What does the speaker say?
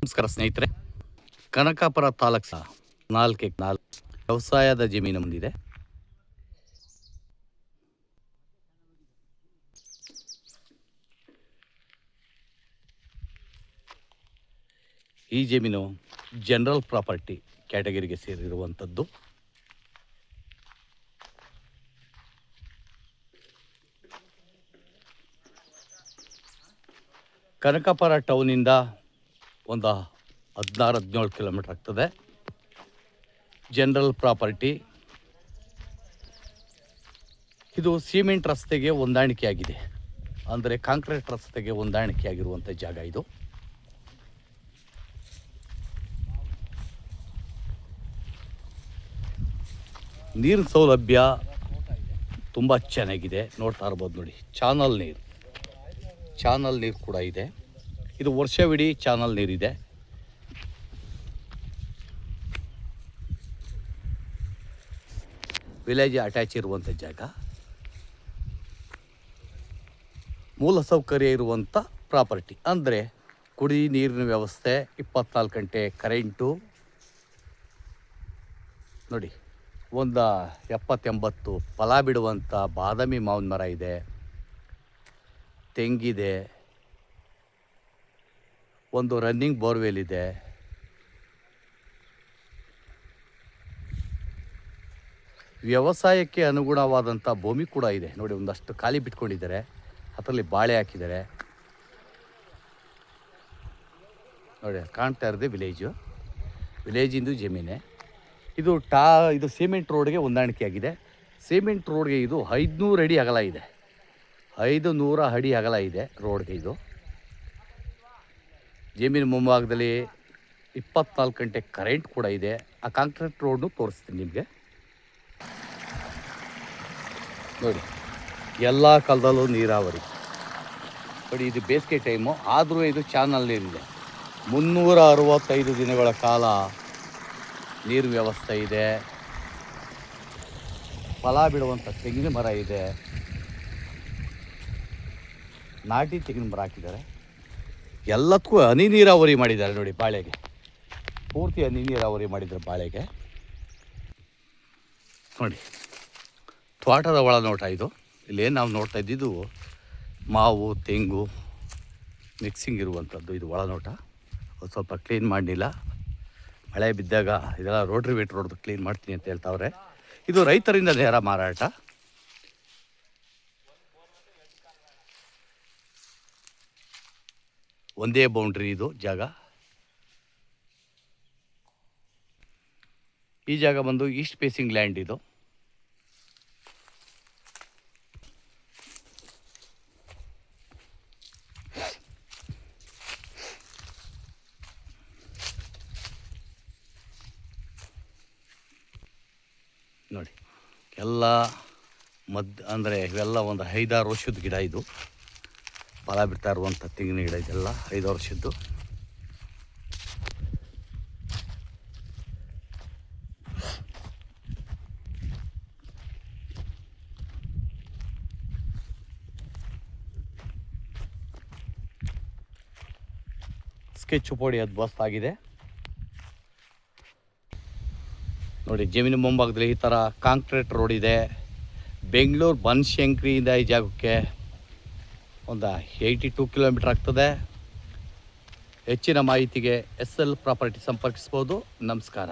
ನಮಸ್ಕಾರ ಸ್ನೇಹಿತರೆ. ಕನಕಾಪುರ ತಾಲೂಕು 4 ವ್ಯವಸಾಯದ ಜಮೀನು ಮುಂದಿದೆ. ಈ ಜಮೀನು ಜನರಲ್ ಪ್ರಾಪರ್ಟಿ ಕ್ಯಾಟಗರಿಗೆ ಸೇರಿರುವಂಥದ್ದು. ಕನಕಾಪುರ ಟೌನಿಂದ ಒಂದು 16-17 ಕಿಲೋಮೀಟ್ರ್ ಆಗ್ತದೆ. ಜನರಲ್ ಪ್ರಾಪರ್ಟಿ ಇದು ಸಿಮೆಂಟ್ ರಸ್ತೆಗೆ ಹೊಂದಾಣಿಕೆಯಾಗಿದೆ, ಅಂದರೆ ಕಾಂಕ್ರೀಟ್ ರಸ್ತೆಗೆ ಹೊಂದಾಣಿಕೆಯಾಗಿರುವಂಥ ಜಾಗ ಇದು. ನೀರಿನ ಸೌಲಭ್ಯ ತುಂಬ ಚೆನ್ನಾಗಿದೆ, ನೋಡ್ತಾ ಇರ್ಬೋದು ನೋಡಿ. ಚಾನಲ್ ನೀರು ಕೂಡ ಇದೆ. ಇದು ವರ್ಷವಿಡೀ ಚಾನಲ್ ನೀರಿದೆ. ವಿಲೇಜ್ ಅಟ್ಯಾಚ್ ಇರುವಂಥ ಜಾಗ, ಮೂಲ ಸೌಕರ್ಯ ಇರುವಂಥ ಪ್ರಾಪರ್ಟಿ, ಅಂದರೆ ಕುಡಿ ನೀರಿನ ವ್ಯವಸ್ಥೆ, 24 ಗಂಟೆ ಕರೆಂಟು. ನೋಡಿ, ಒಂದು 70-80 ಫಲ ಬಿಡುವಂಥ ಬಾದಾಮಿ ಮಾವಿನ ಮರ ಇದೆ, ತೆಂಗಿದೆ, ಒಂದು ರನ್ನಿಂಗ್ ಬೋರ್ವೆಲ್ ಇದೆ. ವ್ಯವಸಾಯಕ್ಕೆ ಅನುಗುಣವಾದಂಥ ಭೂಮಿ ಕೂಡ ಇದೆ. ನೋಡಿ, ಒಂದಷ್ಟು ಖಾಲಿ ಬಿಟ್ಕೊಂಡಿದ್ದಾರೆ, ಅದರಲ್ಲಿ ಬಾಳೆ ಹಾಕಿದ್ದಾರೆ. ನೋಡಿ, ಕಾಣ್ತಾ ಇರೋದೇ ವಿಲೇಜಿಂದು ಜಮೀನೆ. ಇದು ಸಿಮೆಂಟ್ ರೋಡ್ಗೆ ಹೊಂದಾಣಿಕೆಯಾಗಿದೆ. ಸಿಮೆಂಟ್ ರೋಡ್ಗೆ ಇದು 500 ಅಡಿ ಅಗಲ ಇದೆ. 500 ಅಡಿ ಅಗಲ ಇದೆ ರೋಡ್ಗೆ ಇದು. ಜಮೀನು ಮುಂಭಾಗದಲ್ಲಿ 24 ಗಂಟೆ ಕರೆಂಟ್ ಕೂಡ ಇದೆ. ಆ ಕಾಂಕ್ರೀಟ್ ರೋಡ್ನು ತೋರಿಸ್ತೀನಿ ನಿಮಗೆ. ನೋಡಿ, ಎಲ್ಲ ಕಾಲದಲ್ಲೂ ನೀರಾವರಿ. ನೋಡಿ, ಇದು ಬೇಸಿಗೆ ಟೈಮು, ಆದರೂ ಇದು ಚಾನಲ್ ನೀರಿದೆ. 365 ದಿನಗಳ ಕಾಲ ನೀರು ವ್ಯವಸ್ಥೆ ಇದೆ. ಫಲ ಬಿಡುವಂಥ ತೆಂಗಿನ ಮರ ಇದೆ, ನಾಟಿ ತೆಂಗಿನ ಮರ ಹಾಕಿದ್ದಾರೆ. ಎಲ್ಲದಕ್ಕೂ ಹನಿ ನೀರಾವರಿ ಮಾಡಿದ್ದಾರೆ. ನೋಡಿ, ಬಾಳೆಗೆ ಪೂರ್ತಿ ಹನಿ ನೀರಾವರಿ ಮಾಡಿದ್ದಾರೆ ಬಾಳೆಗೆ. ನೋಡಿ, ತೋಟದ ಒಳನೋಟ ಇದು. ಇಲ್ಲೇನು ನಾವು ನೋಡ್ತಾ ಇದ್ದಿದ್ದು ಮಾವು ತೆಂಗು ಮಿಕ್ಸಿಂಗ್ ಇರುವಂಥದ್ದು. ಇದು ಒಳನೋಟ. ಅದು ಸ್ವಲ್ಪ ಕ್ಲೀನ್ ಮಾಡಲಿಲ್ಲ, ಮಳೆ ಬಿದ್ದಾಗ ಇದೆಲ್ಲ ರೋಟ್ರಿ ವೇಟ್ ರೋಡ್ದು ಕ್ಲೀನ್ ಮಾಡ್ತೀನಿ ಅಂತ ಹೇಳ್ತಾವ್ರೆ. ಇದು ರೈತರಿಂದ ನೇರ ಮಾರಾಟ. ಒಂದೇ ಬೌಂಡ್ರಿ ಇದು ಜಾಗ. ಈ ಜಾಗ ಬಂದು ಈಸ್ಟ್ ಫೇಸಿಂಗ್ ಲ್ಯಾಂಡ್ ಇದು. ನೋಡಿ, ಎಲ್ಲ ಅಂದರೆ ಇವೆಲ್ಲ ಒಂದು 5-6 ವರ್ಷದ ಗಿಡ. ಇದು ಫಲ ಬಿಡ್ತಾ ಇರುವಂಥ ತೆಂಗಿನ ಗಿಡ ಇದೆಲ್ಲ 5 ವರ್ಷದ್ದು. ಸ್ಕೆಚ್ ಪುಡಿ ಅದ್ಭುತವಾಗಿದೆ. ನೋಡಿ, ಜಮೀನು ಮುಂಭಾಗದಲ್ಲಿ ಈ ಥರ ಕಾಂಕ್ರೀಟ್ ರೋಡ್ ಇದೆ. ಬೆಂಗಳೂರು ಬನಶಂಕರಿಯಿಂದ ಈ ಜಾಗಕ್ಕೆ ಒಂದು 82 ಕಿಲೋಮೀಟ್ರ್ ಆಗ್ತದೆ. ಹೆಚ್ಚಿನ ಮಾಹಿತಿಗೆ SL ಪ್ರಾಪರ್ಟಿ ಸಂಪರ್ಕಿಸ್ಬೋದು. ನಮಸ್ಕಾರ.